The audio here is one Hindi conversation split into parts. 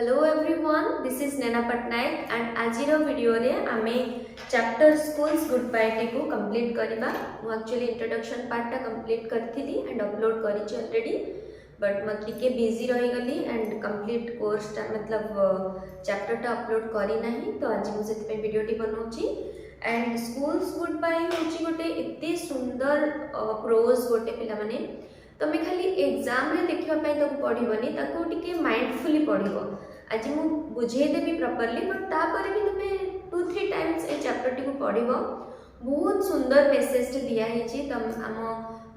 Hello everyone, this is Nena Patnaik and आजिर वीडियो रे आमे चैप्टर स्कूल्स गुड बाय टी को कंप्लीट करबा। मु एक्चुअली इंट्रोडक्शन पार्ट टा कंप्लीट करथिली एंड अपलोड करिछि ऑलरेडी, बट मत टिके बिजी रही गली एंड कंप्लीट कोर्स टा मतलब चैप्टर टा अपलोड करी नाही, तो आज मु सेति पे वीडियो टी बनौछि। एंड स्कूल्स गुड बाय होछि गोटे एते सुंदर प्रोज गोटे पिला माने तमे खाली एग्जाम रे देखिबा पई तो पढिबनी, ताको टिके माइंडफुली पढिबो। आज मु बुझे देबी प्रॉपर्ली, बट ता पर भी तमे 2-3 टाइम्स ए चैप्टर टी को पढिबो। बहुत सुंदर मेसेज दिया है जी तम आम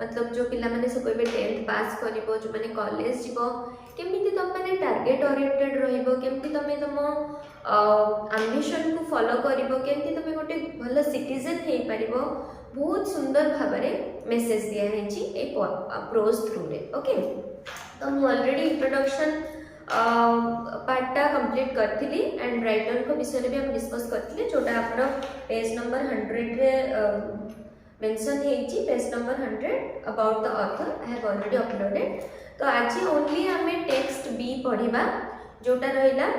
मतलब जो पिला माने सब कहबे 10th पास करिवो, जो माने कॉलेज जीवो, केमिति तम माने टारगेट ओरिएंटेड रहिबो, केमिति तमे तम एम्बिशन को फॉलो करिवो, केमिति तमे गोटे भलो सिटीजन हे परिबो। बहुत सुंदर भाबरे मेसेज दिया है जी ए प्रोज थ्रू रे। ओके, तो मु ऑलरेडी इंट्रोडक्शन पार्टा कंप्लीट करथिली एंड राइटर को विषय भी हम डिस्कस करथिले, जोटा आपरो पेज नंबर 100 रे मेंशन हेची। Page number 100 about the author I have already uploaded. तो आज ओनली हमें टेक्स्ट बी पढिबा, जोटा रहिला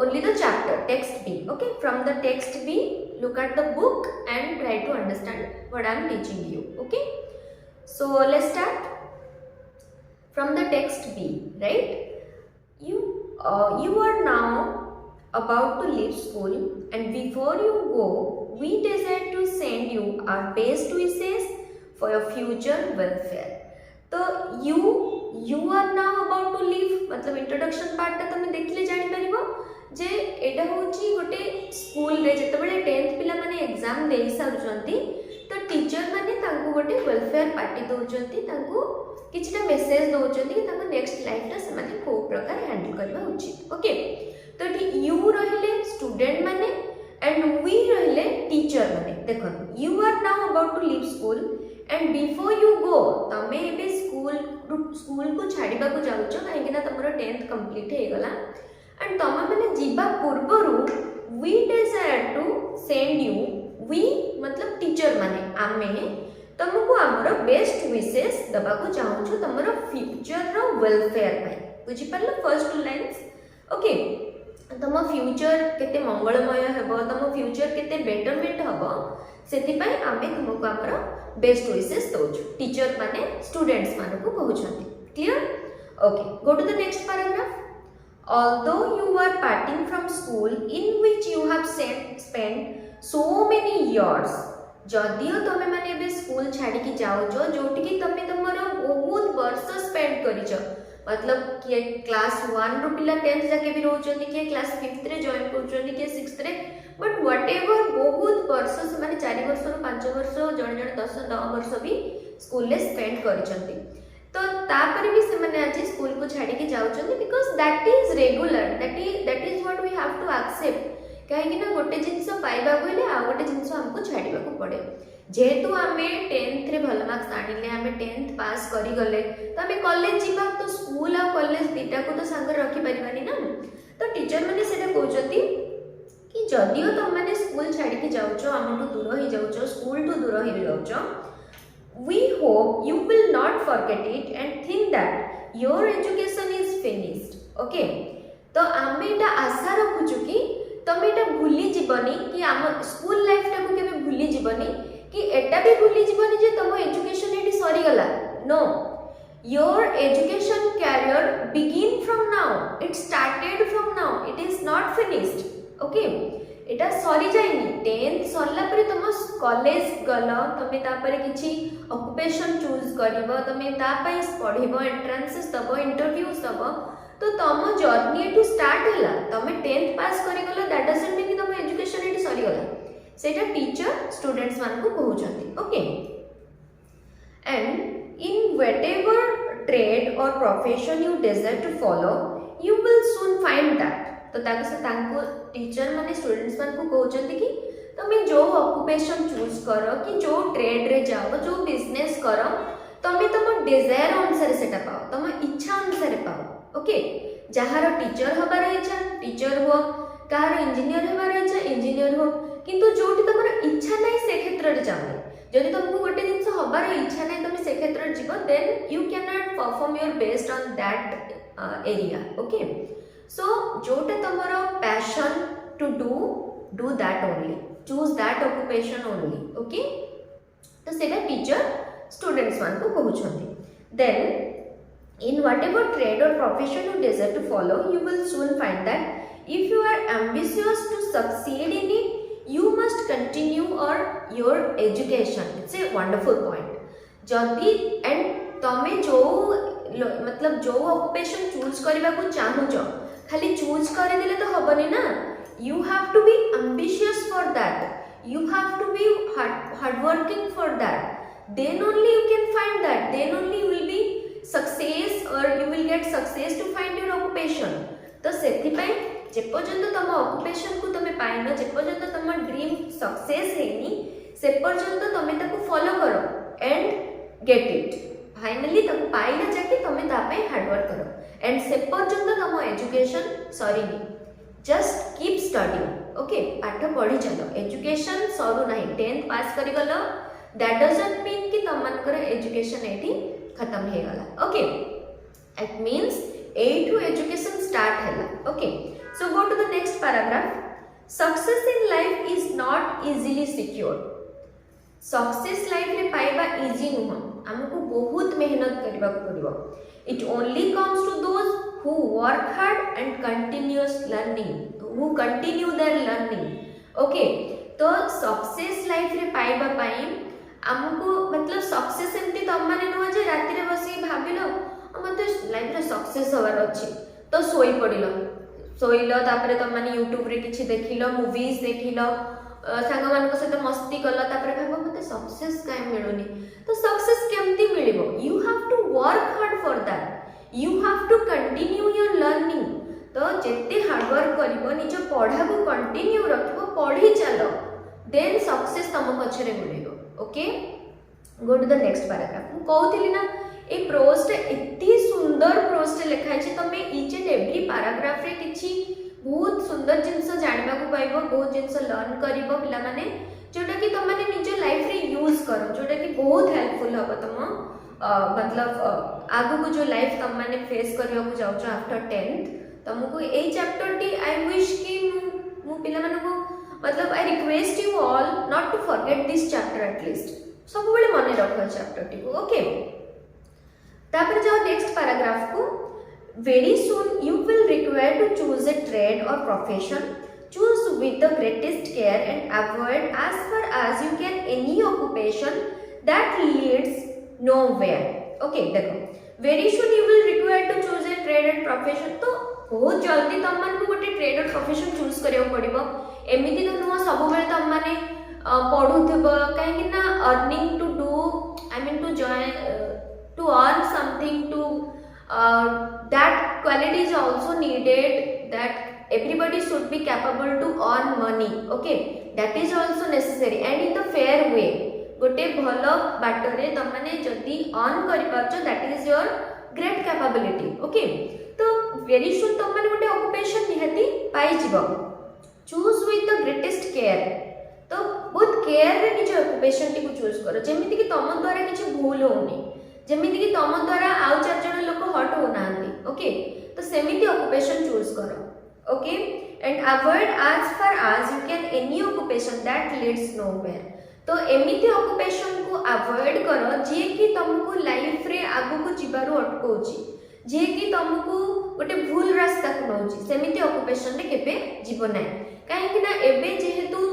only the chapter text B. Okay, from the text B look at the book and try to understand what I am teaching you. Okay, so let's start from the text B. Right, you are now about to leave school, and before you go we desire to send you our best wishes for your future welfare. तो you are now about to leave मतलब इंट्रोडक्शन पार्ट ता तमे देखले जानि परिबो जे एटा होची गोटे स्कूल रे जतबेले 10th पिला माने एग्जाम देई सारुचंती, तो टीचर माने तांको गोटे वेलफेयर पार्टी दोचंती, तांको किछटा मेसेज दोचंती कि तांको नेक्स्ट लाइफ ता से माने को प्रकार हैंडल करबा उचित। ओके, तो यू रहिले स्टूडेंट माने एंड वी रहिले टीचर माने। देखो, you are now about to leave school and before you go तमे एबे स्कूल को छाड़ीबा को जाउछो, काहेकि ना तमरो 10th कंप्लीट हे गला एंड तमे माने जीवा पूर्वरु we desire to send you, we मतलब टीचर माने आमे तमको हमरो बेस्ट विशेस दबा को चाहूछु तमरो फ्यूचर रो वेलफेयर पाई। बुझी परलो फर्स्ट टू लाइंस। ओके, तम फ्यूचर केते मंगलमय हेबो, तम फ्यूचर केते बेटरमेंट हबो, सेति पई आमे तुमको हमरो बेस्ट विशेस दोछु, टीचर माने स्टूडेंट्स माने को कहउछंती। Clear? Okay, go to the next paragraph. Although you are parting from school in which you have spent so many years, जदियो तमे माने बे स्कूल छाड़ी की जाउछो जोटी की तमे तमरो बहुत वर्ष स्पेंड करिछो, मतलब कि क्लास 1 रो पिला 10th जाके भी रहउछंती, कि क्लास 5th रे जॉइन करछंती, कि 6th रे, बट व्हाटएवर बहुत वर्ष से माने 4 वर्ष रो 5 वर्ष जण जण 10 वर्ष भी स्कूल ले स्पेंड करिछंती। तो तापर भी से माने आज स्कूल को छाड़ी के जाउछंती, because that is regular, that is what we have to accept. कहीं ना गोटे जिनस पाइबा गले आ गोटे जिनस हमको छाड़ीबा को पड़े। जेहेतु आमे 10th रे भल मार्क्स आनिले, आमे 10th पास करी गले, तो आमे कॉलेज जीवा, तो स्कूल आ कॉलेज दीटा को तो संग रखी परिबानी ना। तो टीचर माने सेटा कहउछंती कि जदियो तुम माने स्कूल छाड़ी के जाउछो, हमटू दूर ही जाउछो, स्कूल टू दूर ही जाउछो, we hope you will not forget it and think that your education is finished. Okay, तो आमे एटा आशा रखुछु कि तमे एटा भूली जीवनी, कि आम स्कूल लाइफ टा को केबे भूली जीवनी, कि एटा भी भूली जीवनी जे तम एजुकेशन एटी सरी गला। No, your education career begin from now, it started from now, it is not finished. Okay, एटा सरी जाइनी, 10th सरला परे तुम कॉलेज गल, तमे तापरे किछि ऑक्युपेशन चूज करिवो, तमे ता पई पढिबो, एंट्रेंसेस दबो, इंटरव्यूज दबो, तो तम जर्नी एटू स्टार्ट होला। तमे 10th पास करि गलो, दैट डजंट मीन कि तम एजुकेशन एटी सरी गला, सेटा टीचर स्टूडेंट्स मान को कहउछंती। Okay, and in whatever trade or profession you desire to follow you will soon find that. तो ताको टीचर माने स्टूडेंट्स मान को कहउछंती कि तमे जो ऑक्युपेशन चूज करो, कि जो ट्रेड रे जाओ, जो बिजनेस करो, तमे तम डिजायर अनुसार सेटा पाओ, तम इच्छा अनुसार पाओ। ओके, जहार टीचर हबार इच्छा टीचर हो, कार इंजीनियर हबार इच्छा इंजीनियर हो, किंतु जोटी तमर इच्छा नै से क्षेत्र रे जाओ, जदि तुमको गोटे जिंस हबार इच्छा नै तुम से क्षेत्र रे जीवो, then you can not perform your best on that area. Okay, so जोटा तुमर passion to do that only, choose that occupation only. Okay, तो सेटा टीचर स्टूडेंट्स मान को कहउछंती। Then in whatever trade or profession you desire to follow, you will soon find that if you are ambitious to succeed in it, you must continue or your education. It's a wonderful point. जदि एंड तमे जो मतलब जो ऑक्युपेशन चूज करबा को चाहूच खाली चूज कर देले तो हबनी ना, you have to be ambitious for that, you have to be hard working for that, then only you can find that, then only you will be success or you will get success to find your occupation। तो सेथि पय जे पर्यंत तम ऑक्युपेशन को तमे पाइनो, जे पर्यंत तम ड्रीम सक्सेस हेनी, से पर्यंत तमे ताको फॉलो करो एंड गेट इट। फाइनली ताको पाइला जाके तमे ता पे हार्ड वर्क करो एंड से पर्यंत तम एजुकेशन सरीनी। Just keep studying. ओके, पाठ पढ़ी चलो, एजुकेशन सरू नाही। 10th पास करी गलो दैट डजंट मीन कि तम मानकर एजुकेशन एठी खत्म हे गला। ओके, इट मीन्स एठू एजुकेशन स्टार्ट हैला। Okay, so go to the next paragraph. Success in life is not easily secured. Success life रे पाइबा इजी नुह, हमको बहुत मेहनत करबा पड़िबो। It only comes to those who work hard and continuous learning, who continue their learning. Okay, तो सक्सेस लाइफ रे पाइबा पाई हमको मतलब सक्सेस एमती तम माने नुह जे राति रे बसी भाबिलो मते लाइफ रे सक्सेस होवार अछि तो सोई पडिलो, सोइलो तापरे तम माने यूट्यूब रे किछि देखिलो, मूवीज देखिलो, सांग मान को सहित मस्ती कलो, तापरे भाबो मते सक्सेस काहे मिलुनी। तो सक्सेस केमती मिलिबो? You have to work hard for that, you have to continue your learning. तो जेते हार्ड वर्क करिवो, निज पढ़ा को कंटिन्यू रखिवो, पढ़ी चलो, देन सक्सेस तम पछरे मिलिबो। Okay, go to the next paragraph. मु कहउथिली ना ए प्रोस्ट इतनी सुंदर प्रोस्ट लिखाई छी, तमे ईच एंड एवरी पैराग्राफ रे किछि बहुत सुंदर जिंस जानिबा को पाइबो, बहुत जिंस लर्न करिवो पिला माने, जोटा कि तम माने निज लाइफ रे यूज करो, जोटा कि बहुत हेल्पफुल हबो तम मतलब आगु को जो लाइफ तम माने फेस करियो को जाउछ आफ्टर 10th। तमको ए चैप्टर टी आई विश कि मु पिला माने को मतलब I request you all not to forget this chapter at least, सब बेले मन रखो चैप्टर टी को। ओके, तापर जाओ नेक्स्ट पैराग्राफ को। Very soon you will require to choose a trade or profession, choose with the greatest care and avoid as far as you can any occupation that leads nowhere. Okay, देखो very soon you will require to choose a trade and profession, तो बहुत जल्दी तुम मान को गोटे ट्रेड और प्रोफेशन चूज करियो पड़िबो। एमिति तो नुह सब बेले तुम माने पढुथबो, काहे ना earning to do I mean to join to earn something, to that quality is also needed, that everybody should be capable to earn money. Okay, that is also necessary and in the fair way, गोटे भल बाटरे तुम माने जदी अर्न करि पाछो, that is your great capability. Okay, तो very soon तुम माने गोटे ऑक्युपेशन निहाती पाई जिवो। Choose with the greatest care, तो बहुत केयर रे निज ऑक्युपेशन टी को चूज करो, जेमिति कि तम द्वारा किछि भूल होनी, जेमिति कि तम द्वारा आउ चार जण लोक हट हो नांती। ओके, तो सेमिति ऑक्युपेशन चूज करो। Okay, and avoid as far as you can any occupation that leads nowhere, तो एमिति ऑक्युपेशन को अवॉइड करो जे कि तुमको लाइफ रे आगु को जिबारु अटकोची, जे कि तुमको गोटे भूल रास्ता को नौची, सेमिति ऑक्युपेशन रे केबे जीव नै। काहे कि ना एबे जेहेतु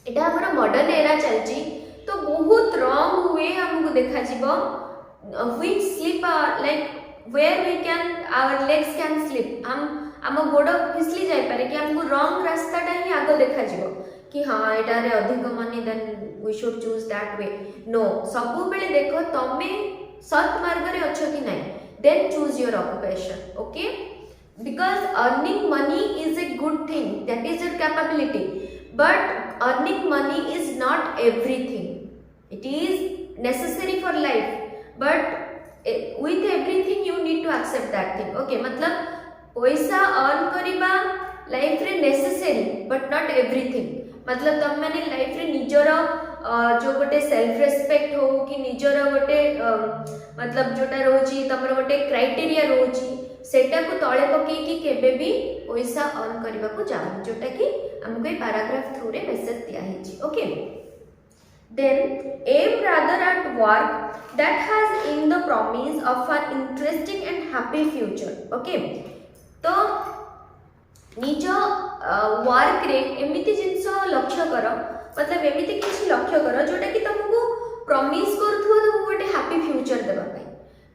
एटा हमर मॉडर्न एरा चलची, तो बहुत रॉन्ग हुए हमको देखा जीवो, which slip like where we can our legs can slip, हम गोड़ फिसली जाय पारे कि हमको रॉन्ग रास्ताटा ही आगे देखा जीवो कि हाँ एटा रे अधिक money then we should choose that way. No, सब बेले देखो तमे सत मार्ग रे अछो कि नाही, then choose your occupation. Okay, because earning money is a good thing, that is your capability, but earning money is not everything. It is necessary for life, but with everything you need to accept that thing. Okay, मतलब पैसा अर्न करिबा लाइफ रे नेसेसरी बट नॉट एवरीथिंग। मतलब तुम माने लाइफ रे निजर जो गोटे सेल्फ रेस्पेक्ट हो कि निजर गोटे मतलब जोटा रोची तमर गोटे क्राइटेरिया रोची, सेटा को तळे पकेकी केबे भी पैसा अर्न करबा को जाऊ जोटा कि हमको ए पैराग्राफ थ्रू रे मेसेज दिया है okay then aim rather at work that has in the promise of an interesting and happy future okay तो निज वर्क रे एमिति जिंस लक्ष्य कर मतलब एमिति किछि लक्ष्य कर जोटा कि तुमको प्रॉमिस करथु तुमको गोटे हैप्पी फ्यूचर देबा पई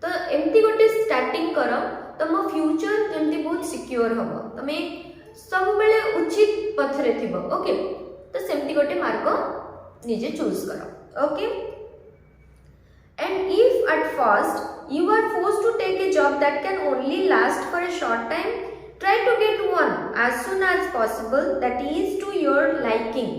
तो एमिति गोटे स्टार्टिंग कर तुम फ्यूचर जेमति बहुत सिक्योर हबो तमे सब बेले उचित पथ रे थिबो ओके तो सेमति गोटे मार्ग निजे चूज करो okay and if at first you are forced to take a job that can only last for a short time try to get one as soon as possible that is to your liking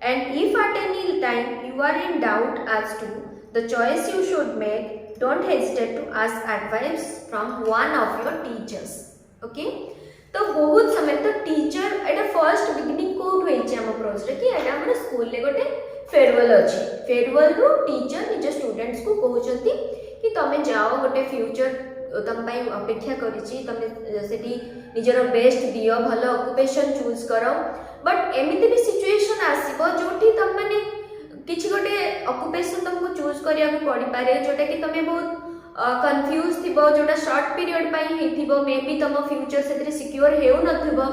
and if at any time you are in doubt as to the choice you should make don't hesitate to ask advice from one of your teachers okay तो बहुत समय तो टीचर एटा फर्स्ट बिगिनिंग कोड होई छै हम प्रोसेस रे कि एटा हमर स्कूल ले गोटे फेयरवेल अछि फेयरवेल रो टीचर निज स्टूडेंट्स को कहउचंती कि तमे जाओ गोटे फ्यूचर तम पाई अपेक्षा करिछि तमे सेठी निजर बेस्ट दियो भलो ऑक्युपेशन चूज करो बट एमिति भी सिचुएशन आसीबो जोठी तम माने किछि गोटे ऑक्युपेशन तुमको चूज करिया को पड़ी पारे जोटा कि तमे बहुत कंफ्यूज थिबो जोटा शॉर्ट पीरियड पाई हेथिबो मे बी तम फ्यूचर सेतरे सिक्योर हेउ नथिबो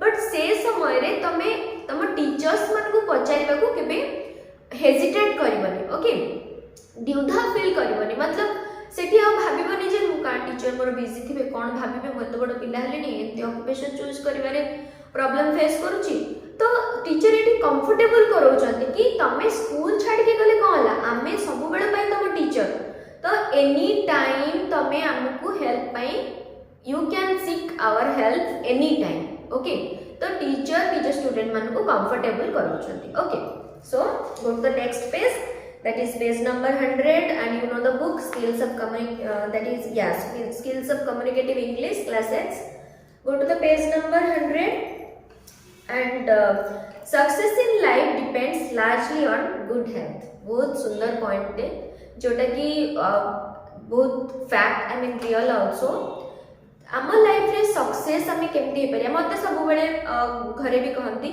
बट से समय रे तमे तम टीचर्स मन को पचारिबा को केबे हेजिटेट करिवनी ओके द्विधा फील करिवनी मतलब सेठी आ भाबिबनी जे मु का टीचर मोर बिजी थिबे कोन भाबिबे मत बड़ पिला हेलेनी एते ऑक्युपेशन चूज करिवारे प्रॉब्लम फेस करूची तो टीचर एटी कंफर्टेबल करौचंती कि तमे स्कूल छाड़ के गले कोला आमे सब बेले पई तम टीचर तो एनी टाइम तमे हमकु हेल्प पई you can seek our help any time okay तो टीचर निज स्टूडेंट मन को कंफर्टेबल करौचंती okay so go to the next page that is page number 100 and you know the book skills of that is yes skills of communicative English class X go to the page number 100 and success in life depends largely on good health बहुत सुंदर पॉइंट है जोटा कि बहुत fact I mean real also आम लाइफ रे सक्सेस आम केमती हे परिया मते सब बेले घरे भी कहंती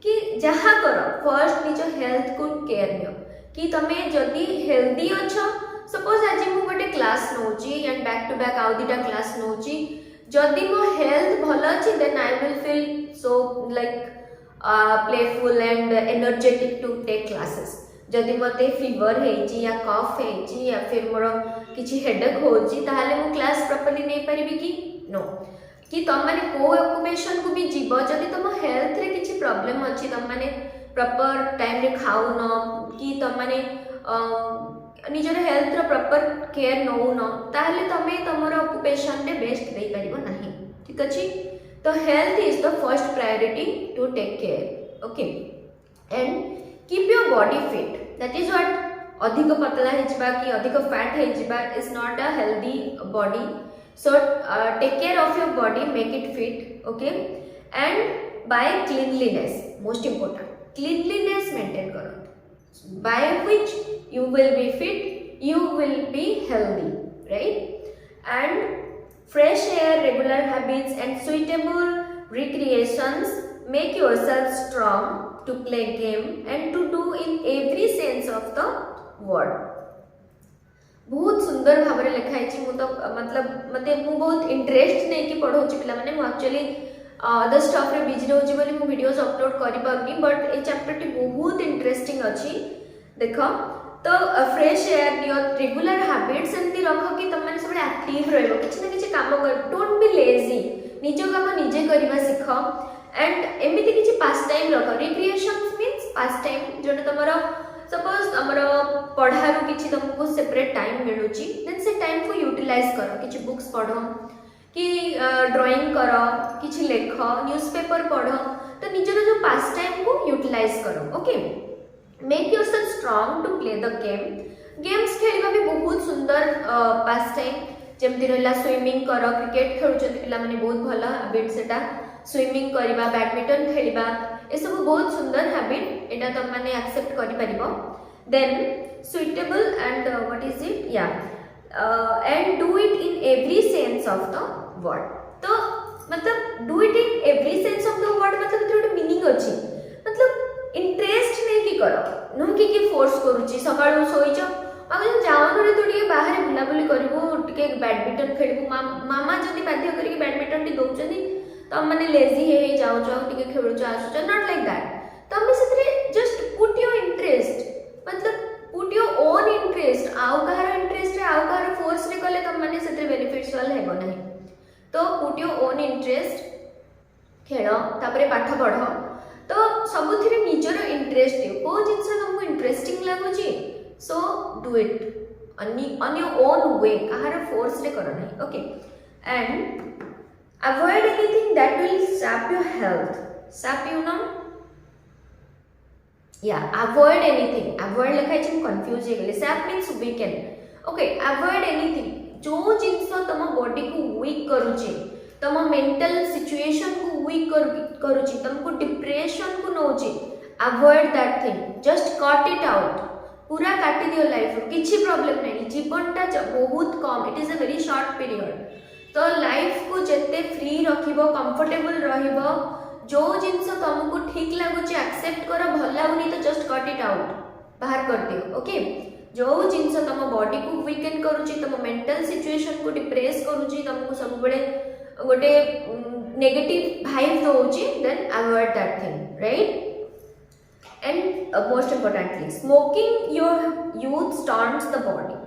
कि जहा कर फर्स्ट निज हेल्थ को केयर नियो कि तमे जदि हेल्दी अच्छा सपोज आज मु गोटे क्लास नोची एंड बैक टू बैक आउ दिटा क्लास नोची जदि मो हेल्थ भलो अछि then I will feel so like playful and energetic to take classes जदि मते फीवर हेची या कफ हेची या फिर मोर किछि हेडेक होची ताहाले मु क्लास प्रॉपर्ली नै परिबी कि नो कि तम माने को ऑक्युपेशन को भी जीव जदि तम हेल्थ रे किछि प्रॉब्लम अछि तम माने प्रॉपर टाइम रे खाउ न कि तम माने निजर हेल्थ रो प्रॉपर केयर नौ न ताहले तमे तमर ऑक्युपेशन रे बेस्ट देई परिबो नाही ठीक अछि तो health is the first priority to take care okay and keep your body fit that is what अधिक पतला हे जिबा कि अधिक फैट हे जिबा is not a healthy body so take care of your body make it fit okay and by cleanliness most important cleanliness maintain करो by which you will be fit you will be healthy right and fresh air regular habits and suitable recreations make yourself strong to play game and to do in every sense of the word बहुत सुंदर भाव में लिखाई मु तो मतलब मते मु बहुत इंटरेस्ट नहीं कि पढ़ो पिला माने मु एक्चुअली अदर स्टफ रे बिजी रहउची बोली मु वीडियोस अपलोड करि पाउनी बट ए चैप्टर टी बहुत इंटरेस्टिंग अछि देखो तो फ्रेश एयर नियो रेगुलर हैबिट्स एंती रखो कि तुम माने सब एक्टिव रहबो किछ ना किछ काम कर डोंट बी लेजी निज काम निजे करबा सिखो एंड एमिति किछ पास टाइम रखो रिक्रिएशंस मींस पास टाइम जोटा तमरो सपोज हमरो पढ़ारू किछ तुमको सेपरेट टाइम मिलुची देन से टाइम को यूटिलाइज करो किछ बुक्स पढ़ो कि ड्राइंग करो किछि लेख न्यूज़पेपर पढ़ो तो निजर जो पास टाइम को यूटिलाइज करो okay make yourself strong to play the games खेलबा भी बहुत सुंदर पास टाइम जेमति रहला स्विमिंग करो क्रिकेट खेलुचंती पिला माने बहुत भलो हैबिट सेटा स्विमिंग करबा बैडमिंटन खेलबा ए सब बहुत सुंदर हैबिट एटा तुम माने एक्सेप्ट करि परिबो then suitable and what is it या and do it in every sense of the word तो मतलब do it in every sense of the word मतलब गोटे मीनिंग अच्छी मतलब इंटरेस्ट नहीं कि कर नुह कि फोर्स करुच्ची सकाळु सोईच अगर जाऊन रे तू टिके बाहर बुलाबुली करबो टिके बैडमिंटन खेलबो मामा जदी बाध्य करके बैडमिंटन टी दउचनी तो मैंने लेजी हे जाऊ जाऊ टिके खेलुच आसुच नॉट लाइक दैट तमे सेतरे जस्ट पुट योर इंटरेस्ट मतलब पुट योर ओन इंटरेस्ट आउ कहार इंटरेस्ट रे आउ कहार फोर्स रे कले तम माने सेतरे बेनिफिट्स वाला हेबो नाही तो पुट योर ओन इंटरेस्ट खेल तापरे पाठ पढ़ तो सबुथिरे निजर इंटरेस्ट दियो को जिंस तुमको इंटरेस्टिंग लागुची so do it on your own way कहार फोर्स रे करो नाही okay and avoid anything that will sap your health sap you know yeah avoid anything avoid लिखा है कंफ्यूज हे गेले sap means weaken okay avoid anything जो जिंस तम बॉडी को वीक करूची तम मेंटल सिचुएशन को वीक करूची तुमको डिप्रेशन को नोची avoid that thing just cut it out पूरा काटी दियो लाइफ किछि प्रॉब्लम नहीं जीवनटा बहुत कम it is a very short period तो लाइफ को जिते फ्री रखिबो कंफर्टेबल रहिबो जो जिंस तुमको ठीक लागुची एक्सेप्ट करो भल लागुनी तो जस्ट कट इट आउट बाहर कर दियो ओके जो जिंस तुम बॉडी को वीकेन करूची तुम मेंटल सिचुएशन को डिप्रेस करूची तुमको सब बेले गोटे नेगेटिव वाइब दोउची then avoid that thing right and most importantly smoking your youth storms the body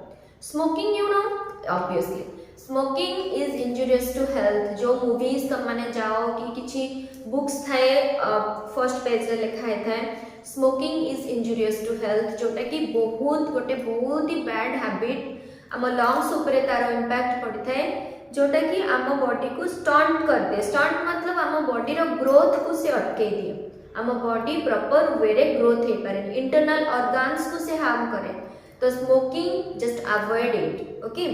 smoking you know obviously smoking is injurious to health जो मूवीज तुम माने जाओ कि किछि बुक्स थाए फर्स्ट पेज रे लिखा है थाए smoking is injurious to health जोटा कि बहुत ही बैड हैबिट आम लंग्स ऊपर तार इंपैक्ट पड़ी थाए जोटा कि आम बॉडी को स्टंट कर दे स्टंट मतलब आम बॉडी रो ग्रोथ को से अटके दिए आम बॉडी प्रॉपर वे रे ग्रोथ हे पारे इंटरनल ऑर्गन्स को से हार्म करे तो smoking just avoid it okay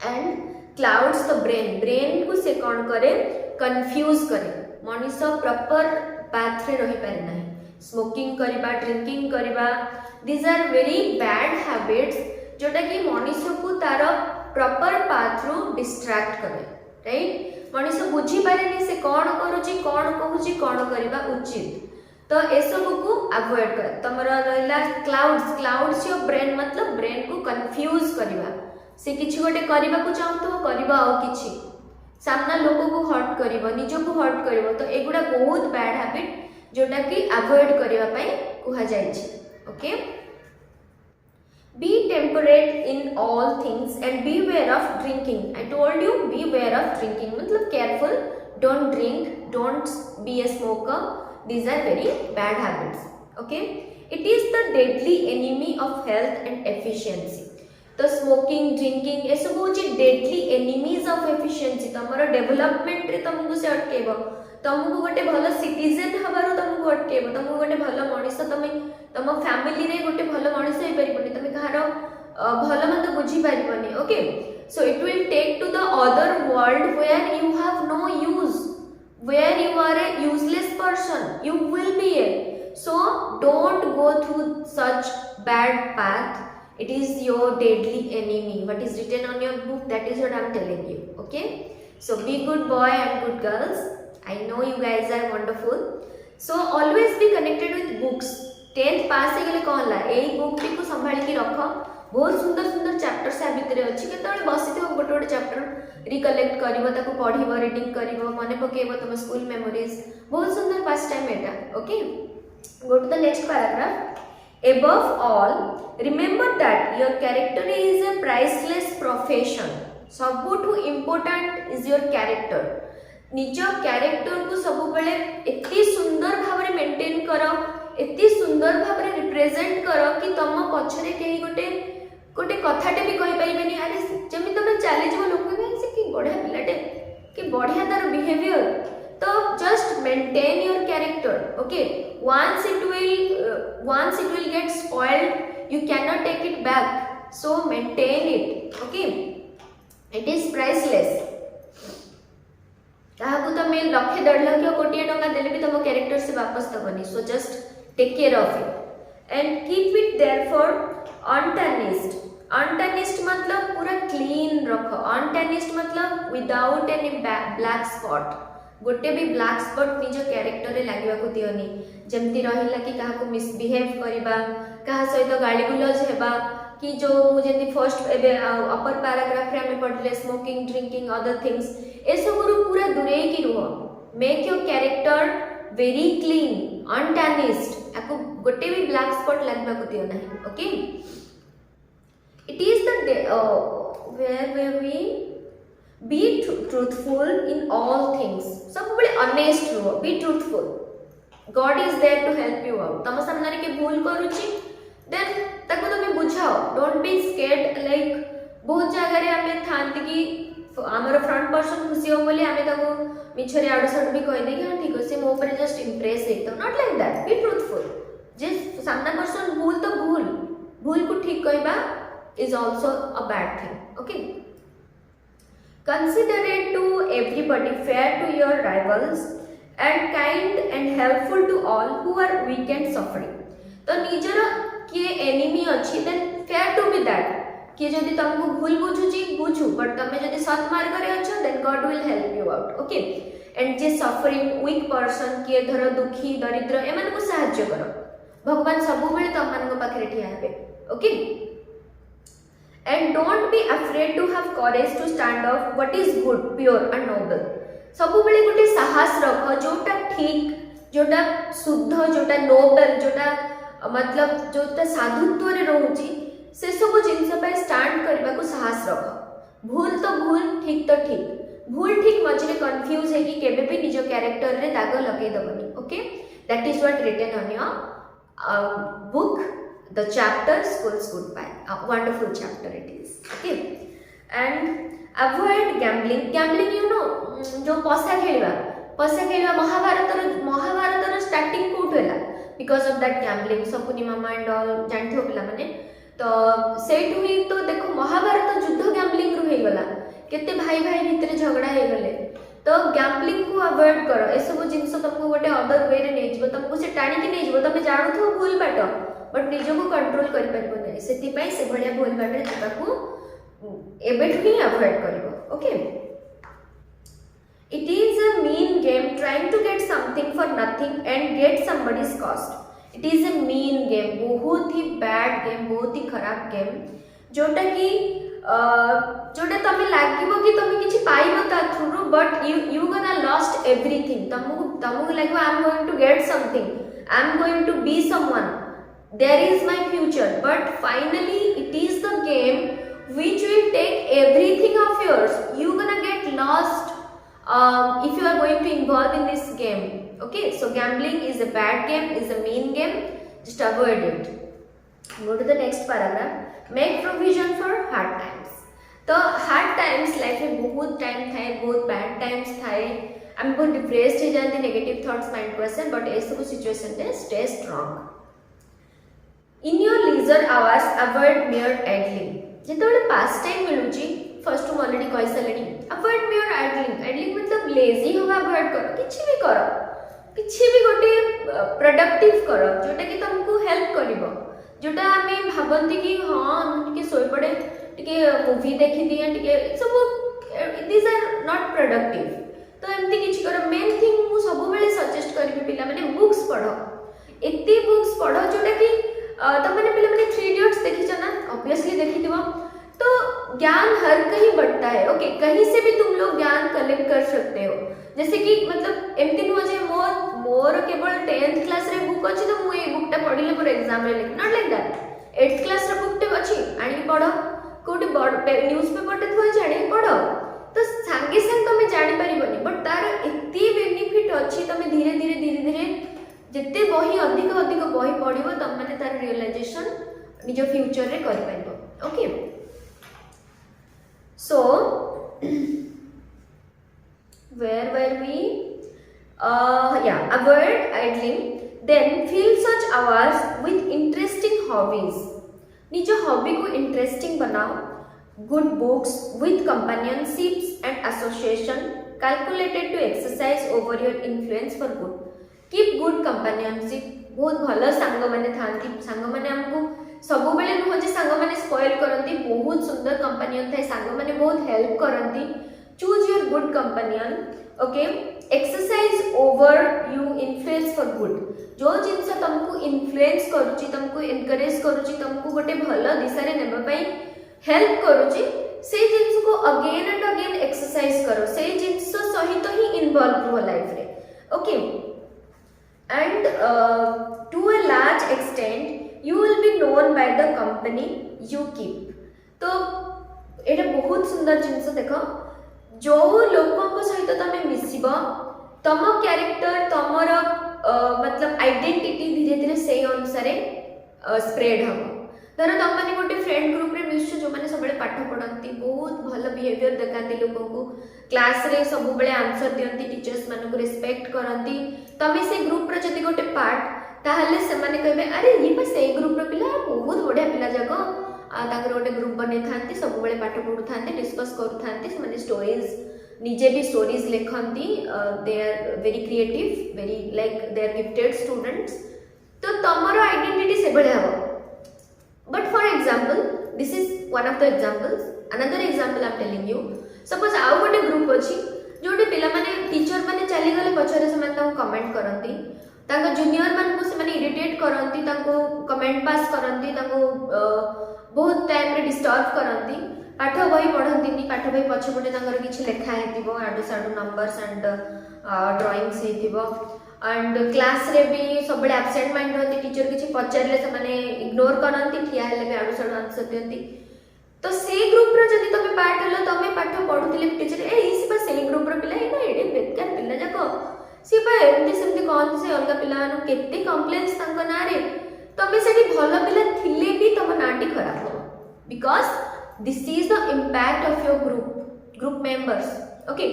and clouds the brain को से कौन करे कंफ्यूज करे मनीष प्रॉपर पाथ रे रही पारे नाही स्मोकिंग करबा ड्रिंकिंग करबा this are very bad habits जोटा कि मनीष को तार प्रॉपर पाथ रो डिस्ट्रैक्ट करे राइट मनीष बुझी पारेनी से कौन करूची कौन कहूची कौन करबा उचित तो ए सब को अवॉइड कर तमरा रहला क्लाउड्स योर ब्रेन मतलब ब्रेन को कंफ्यूज करबा से किछि गोटे करबा को चाहतो करबा आ किछि सामना लोक को हर्ट करबो निज को हर्ट करबो तो एगुडा बहुत बैड हैबिट जोटा कि अवॉइड करबा पई कुहा जाय छी okay be temperate in all things and beware of drinking I told you beware of drinking मतलब careful don't drink don't be a smoker these are very bad habits okay it is the deadly enemy of health and efficiency तो स्मोकिंग ड्रिंकिंग ये सब होची डेडली एनिमीज ऑफ एफिशिएंसी तमरो डेवलपमेंट रे तुमको से अटकेबो तुमको गोटे भलो सिटीजन हबारो तुमको अटकेबो तुमको गोटे भलो मनिष तम फैमिली रे गोटे भलो मनिष हे परिबनी तमे कहारो भलो मत बुझी परिबनी okay so it will take to the other world where you have no use where you are a useless person you will be a so don't go through such bad path it is your deadly enemy what is written on your book that is what I'm telling you okay so be good boy and good girls I know you guys are wonderful so always be connected with books 10th पास हे गेले कहला एई बुक टी को संभाली की रखो बहुत सुंदर सुंदर चैप्टर्स आ भितरे अछि केतबे बसिथियो गोटे गोटे चैप्टर रिकलेक्ट करिवो ताको पढिवो रीडिंग करिवो मने पकेबो तुम स्कूल मेमोरीज बहुत सुंदर पास टाइम एटा okay go to the next paragraph above all remember that your character is a priceless profession सबुठु important is your character निज कैरेक्टर को सब बेले एती सुंदर भाव रे मेंटेन करो एती सुंदर भाव रे रिप्रेजेंट करो कि तुम पछरे केही गोटे कथाटे भी कहि पाइबेनी अरे जमी तुम चली जीव लोक से कि बढ़िया पिलाटे कि बढ़िया तार बिहेवियर तो just maintain your character okay once it will get spoiled you cannot take it back so maintain it okay it is priceless ताहाकु तमे लक्ष 1.5 लाख कोटी टंका देले भी तुम कैरेक्टर से वापस दबनी so just take care of it and keep it therefore untarnished untarnished मतलब पूरा क्लीन रख, अनटर्निश्ड मतलब विदाउट एनी ब्लैक स्पॉट, गोटे भी ब्लैक स्पॉट निज कैरेक्टर रे लागिबा को दियोनी, जेमती रहिला कि काहा को मिसबिहेव करबा, काहा सहित गाली गुलज हेबा, कि जो जेमती फर्स्ट एबे अपर पैराग्राफ रे हमें पढ़ले स्मोकिंग ड्रिंकिंग अदर थिंग्स, ए सब रु पूरा दूरे की रुह, make your character very clean untarnished, आपको गोटे भी ब्लैक स्पॉट लागिबा को दियो नाही, okay. It is the where we be truthful in all things, सब बड़े ऑनेस्ट रहो, be truthful, God is there to help you out, तम सामने के भूल करूची देन ताको तमे बुझाओ, डोंट बी स्केर्ड, लाइक बहुत जगह रे हमें थांती कि हमर फ्रंट पर्सन खुशी हो बोली हमें ताको मिछरे आडो साडो भी कहि दे कि हां ठीक है से मो ऊपर जस्ट इंप्रेस है, तो not like that, be truthful, जे सामना पर्सन भूल तो भूल को ठीक कहबा is also a bad thing, okay। Considerate to everybody, fair to your rivals and kind and helpful to all who are weak and suffering, तो निजर किए एनिमी अच्छी then fair to be that, कि जदि तुमको भूल बुझुची बुझु, बट तमे जदि सत मार्ग रे अछ then God will help you out, okay. And जे सफरिंग वीक पर्सन किए धर दुखी दरिद्र एमान को सहाय्य करो, भगवान सब बेले तम मान पाखरे ठिया हेबे, okay. And don't be afraid to have courage to stand up what is good, pure and noble, सब बेले गोटे साहस रख, जोटा ठीक, जोटा शुद्ध, जोटा नोबल, जोटा मतलब जोटा साधुत्व रे रहउची, से सब जिनस पे स्टैंड करबा को साहस रख, भूल तो भूल, ठीक तो ठीक, भूल ठीक मझे कंफ्यूज है कि केबे भी निज कैरेक्टर रे दाग लगे दबनी, okay. That is what written on your book the chapter School's Goodbye, a wonderful chapter it is, okay। And avoid gambling, you know जो पसा खेलवा महाभारत रो स्टार्टिंग कोट होला because of that gambling, Shakuni mama and all जानथे हो पिला माने, तो सेट हुई तो देखो महाभारत युद्ध गैम्बलिंग रु हे गला, केते भाई भितर झगड़ा हे गले, तो गैम्बलिंग को अवॉइड करो, ए सब जिंस तुमको गोटे अदर वे रे नै जिवो, तुमको से टाणी के नै जिवो, तमे जानु थो भूल बाट बट निजो को कंट्रोल कर परबो नै, सेति पई से भलिया भूल बाट रे जिबाकू एबेठ ही अवॉइड करिवो, okay. It is a mean game trying to get something for nothing and get somebody's cost. It is a mean game, बहुत ही bad game, बहुत ही खराब गेम, जोटा कि जोटा तमे लागिवो कि तमे किछि पाइबो ता through, but you gonna lost everything, तमको लागिवो I am going to get something, I am going to be someone, there is my future, but finally it is the game which will take everything of yours, you gonna get lost if you are going to involve in this game, okay। So gambling is a bad game, is a mean game, just avoid it। Go to the next paragraph, make provision for hard times, तो hard times life में बहुत टाइम थाए, बहुत bad times थाए, हम बहुत डिप्रेस्ड हो जाते, नेगेटिव थॉट्स माइंड को आसे, बट ऐसे को सिचुएशन में stay strong. In your leisure hours avoid mere idling, जेतबेले पास टाइम मिलुची, फर्स्ट टू ऑलरेडी कहि सलेनी, अवॉइड मेयर आइडलिंग मतलब लेजी होगा अवॉइड करो, किछि भी गोटे प्रोडक्टिव करो जोटा कि तुमको हेल्प करिवो, जोटा हमें भाबंती कि हां हम टिके सोय पड़े, टिके मूवी देखि दिए, टिके सब दिस आर नॉट प्रोडक्टिव, तो एमती किछि करो। मेन थिंग मु सब बेले सजेस्ट करबी पिला माने बुक्स पढो, एते बुक्स पढो जोटा कि तमने पिला माने 3 इडियट्स देखि छ ना, ऑब्वियसली देखि दिबो, तो ज्ञान हर कहीं बढ़ता है, ओके कहीं से भी तुम लोग ज्ञान कलेक्ट कर सकते हो, जैसे कि मतलब एमती नुह जे मोर केवल 10th क्लास रे बुक अछि तो मु ए बुकटा पढिले मोर एग्जाम रे लिख, not like that. 8th class रे बुकटे अछि आनी पढो, कोटी न्यूज़पेपर टे थोय जानि पढो, तो संगे संग तमे जानि परिबनी, बट तार एती बेनिफिट अछि, तमे धीरे धीरे जिते बही अधिक बही पढिबो तम माने तार रियलाइजेशन निजो फ्यूचर रे करि पाइबो, okay. So where were we? Avoid idling, then fill such hours with interesting hobbies, निजो हॉबी को इंटरेस्टिंग बनाओ, good books with companionships and association calculated to exercise over your influence for good, keep good companionship, बहुत भल सांग माने थांती, सांग माने हमको सब बेले नुह जे सांग माने स्पॉइल करंती बहुत सुंदर कंपनियन थाए सांग माने बहुत हेल्प करंती चूज योर गुड कंपनियन okay exercise over you influence for good जो जिनस तुमको इन्फ्लुएंस करूची तुमको एनकरेज करूची तुमको गोटे भल दिशा रे नेबा पई हेल्प करूची से जिनस को अगेन एंड अगेन एक्सरसाइज करो से जिनस सहित ही इन्वॉल्व हो लाइफ रे okay and to a large extent you will be known by the company you keep तो एटा बहुत सुंदर जिनस देखो जो लोकों सहित तुम मिसब तुम क्यारेक्टर तुमर मतलब आइडेंटिटी धीरे धीरे से अनुसार स्प्रेड हम धर तुम मैंने गोटे फ्रेंड ग्रुप रे मिसु जो मैंने सब पाठ पढ़ती बहुत भल बिहेवियर देखाती लोक को क्लास रे सब बेले आंसर दियंती टीचर्स मानक रिस्पेक्ट करती तमें से ग्रुप रे जदि गोटे पार्ट ताहले से माने कहबे अरे ये बस से ग्रुप रे पिला बहुत बढ़िया पिला जाको ताकर गोटे ग्रुप बनै थांती सब बेले पाठ पढ़ु थांती डिस्कस करू थांती से माने स्टोरीज निजे भी स्टोरीज लिखती they are very creative very like they are gifted students तो तमरो आइडेंटिटी से बळे हबो but for example this is one of the examples another example I am telling you suppose आउ गोटे ग्रुप अछि जोटे पिला माने टीचर माने चली गले पछरे से माने ताको कमेंट करंती ताको जूनियर मान को से माने इरिटेट करंती ताको कमेंट पास करंती ताको बहुत टाइम रे डिस्टर्ब करंती पाठ बही पढ़ंती पाठ बही पछपटे ताकर किछि लेखा हेतिबो आडू साडू नंबर्स एंड ड्राइंग्स हेतिबो एंड क्लास रे भी सब बड़े एब्सेंट माइंड रहती टीचर किछि पचारले से माने इग्नोर करंती ठिया हेले भी आडू साडू आंसर दियंती तो से ग्रुप रे जदी तमे पाठ हलो तमे पाठ पढुतिले टीचर ए इसी बा से ग्रुप रे पिला एना एडे बेकार पिला जाको सी बा एमती सेमती कोन से अलगा पिला मानु केते कंप्लेंट्स तांको ना रे तमे सेठी भलो पिला थिले भी तम नाटी खराब हो because this is the impact of your group members okay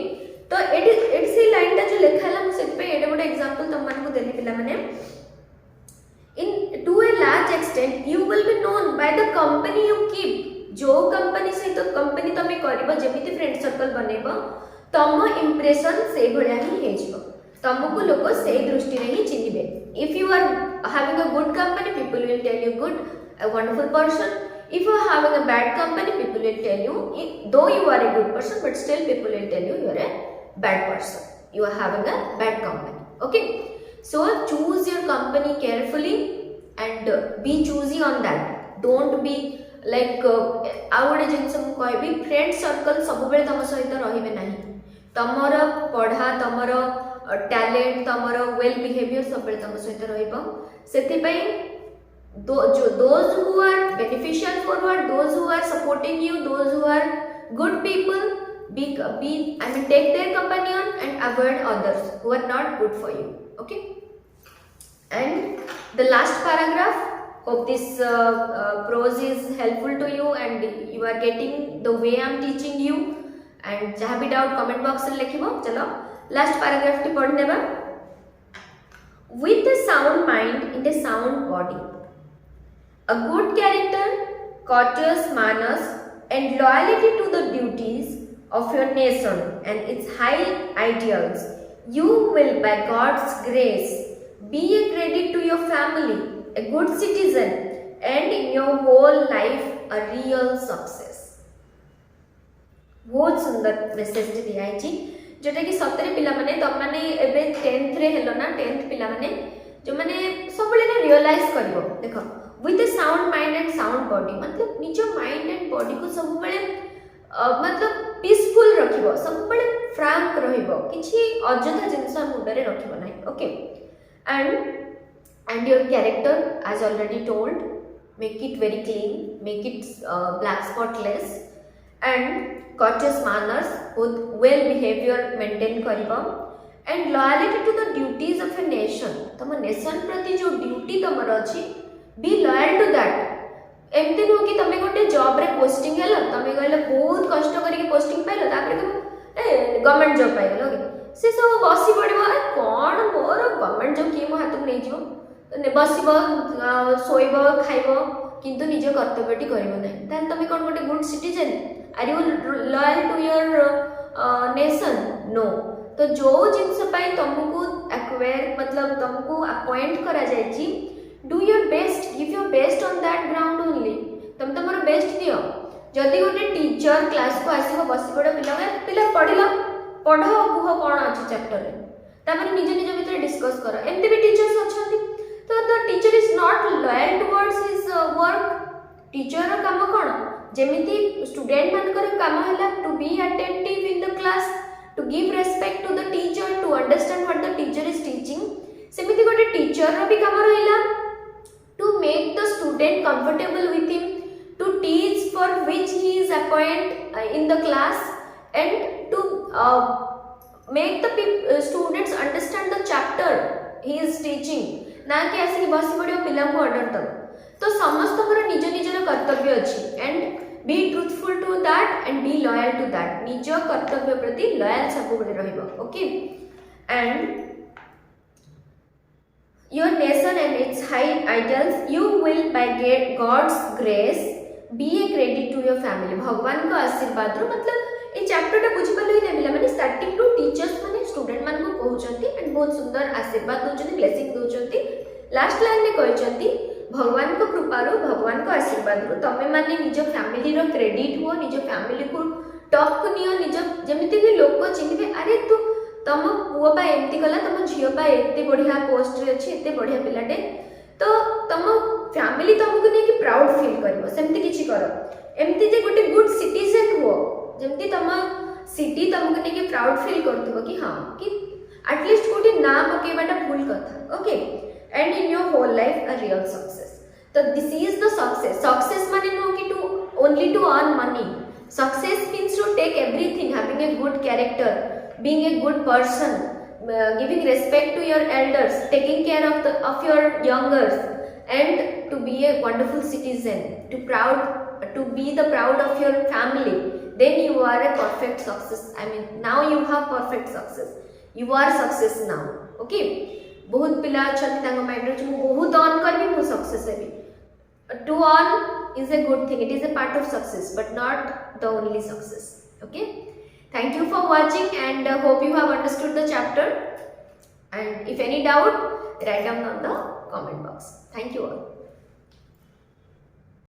तो एट सी लाइन ता जो लिखाला मु सेति पे एडे गोटे एग्जांपल तम मान को देली पिला माने in to a large extent you will be known by the company you keep जो कंपनी से तो कंपनी तमे करबो जेमिति फ्रेंड सर्कल बनेबो तम इंप्रेशन से भलिया ही हेजबो तमको लोक से दृष्टि रे ही चिन्हिबे if you are having a good company people will tell you good a wonderful person if you are having a bad company people will tell you though you are a good person but still people will tell you you are a bad person you are having a bad company okay so choose your company carefully and be choosy on that don't be like आउडे जिनस मु कहबी फ्रेंड सर्कल सब बेले तम सहित रहिबे नाही तमर पढ़ा तमर टैलेंट तमर वेल बिहेवियर सब बेले तम सहित रहइबो सेति पई those who are beneficial forward those who are supporting you those who are good people be I mean take their company on and avoid others who are not good for you okay and the last paragraph hope this prose is helpful to you and you are getting the way I am teaching you and jaha bhi doubt comment box रे लिखिबो चलो last paragraph टी पढ़ नेबा with a sound mind in a sound body a good character, courteous manners, and loyalty to the duties of your nation and its high ideals, you will, by God's grace, be a credit to your family, a good citizen, and in your whole life, a real success. बहुत सुंदर मेसेज दिया है जोटा कि सतरे पिला माने तम माने एबे 10th रे हेलो ना 10th पिला माने जो माने सब बेले रियलाइज करबो देखो with a sound mind and sound body मतलब निज माइंड एंड बॉडी को सब बेले मतलब पीसफुल रखिबो सब बेले फ्रैंक रहिबो किछि अजथा जिंस मुंड रे रखिबो नै okay and your character as already told make it very clean make it black spotless and courteous manners with well behavior maintain करिबो and loyalty to the duties of a nation तम नेशन प्रति जो ड्यूटी तमर अछि बी लॉयल टू दैट एमती नुह कि तमे गोटे जॉब रे पोस्टिंग हेलो तमे कहले बहुत कष्ट करके पोस्टिंग पाइलो तापर ए गवर्नमेंट जॉब पाइलो से सब बसी पड़िबो कोन मोर गवर्नमेंट जॉब की मो हाथ में नै जिवो ने बसिबो सोइबो खाइबो किंतु निज कर्तव्यटी करिबो नै ताल तमे कोन गोटे good citizen are you loyal to your nation no तो जो जिंस पाई तुमको एक्वायर मतलब तुमको अपॉइंट करा जायछि do your best, give your best on that ground only. तुम तुम बेस्ट दियो। जदि गोटे टीचर क्लास को आसो बस पड़ पिला पढ़ल पढ़ कुह कौन अच्छे चैप्टर रे तापर निज निज भितर डिस्कस कर। एमती भी टीचर्स अच्छा तो the teacher is not loyal towards his work. Teacher रो काम कौन जेमिति स्टूडेंट मानकर काम है to be attentive in the class, to give respect to the teacher, to understand what the teacher is teaching. सेमिति गोटे टीचर रो भी काम रहिला to make the student comfortable with him, to teach for which he is appointed in the class, and to make the students understand the chapter he is teaching, ना कि ऐसे बस पड़ो पिला को ऑर्डर तक। तो समस्त निज निजर कर्तव्य अच्छी and be truthful to that and be loyal to that. निज कर्तव्य प्रति लॉयल सब रहिबो। Okay and your nation and its high ideals, you will by God's grace be a credit to your family। भगवान का आशीर्वाद रो मतलब ए चैप्टर टा बुझी पल्ले नै मिला माने स्टार्टिंग टू टीचर्स माने स्टूडेंट मान को कहउचंती एंड बहुत सुंदर आशीर्वाद दोचंती, ब्लेसिंग दोचंती। लास्ट लाइन में कहउचंती भगवान को कृपा रो भगवान को आशीर्वाद रो तमे माने निज फैमिली रो क्रेडिट हो, निज फैमिली को टॉप को नियो, निज जेमिति कि लोक चिन्हबे अरे तू तम पुओ पा एमती कला, तम झियो पा एते बढ़िया पोस्ट रे अछि, एते बढ़िया पिलाटे, तो तम फैमिली तुमको नहीं कि प्राउड फील करिवो। सेमती किछि करो एमती जे गोटे गुड सिटीजन हो जेमती तम सिटी तुमको नहीं कि प्राउड फील करथबो कि हां कि एटलीस्ट गोटे ना पकेबाटा भूल कथा। Okay and in your whole life a real success. तो this is the success. Success माने नो कि to only to earn money. Success means to take everything, having a good character, being a good person, giving respect to your elders, taking care of your youngers, and to be a wonderful citizen, to be the proud of your family. Then you are a perfect success. I mean now you have perfect success, you are success now. Okay बहुत पिला अछंती तांग माइंड रे मु बहुत अर्न करबी मु success heavy. To earn is a good thing, it is a part of success but not the only success. Okay, thank you for watching and hope you have understood the chapter, and if any doubt write down on the comment box. Thank you all.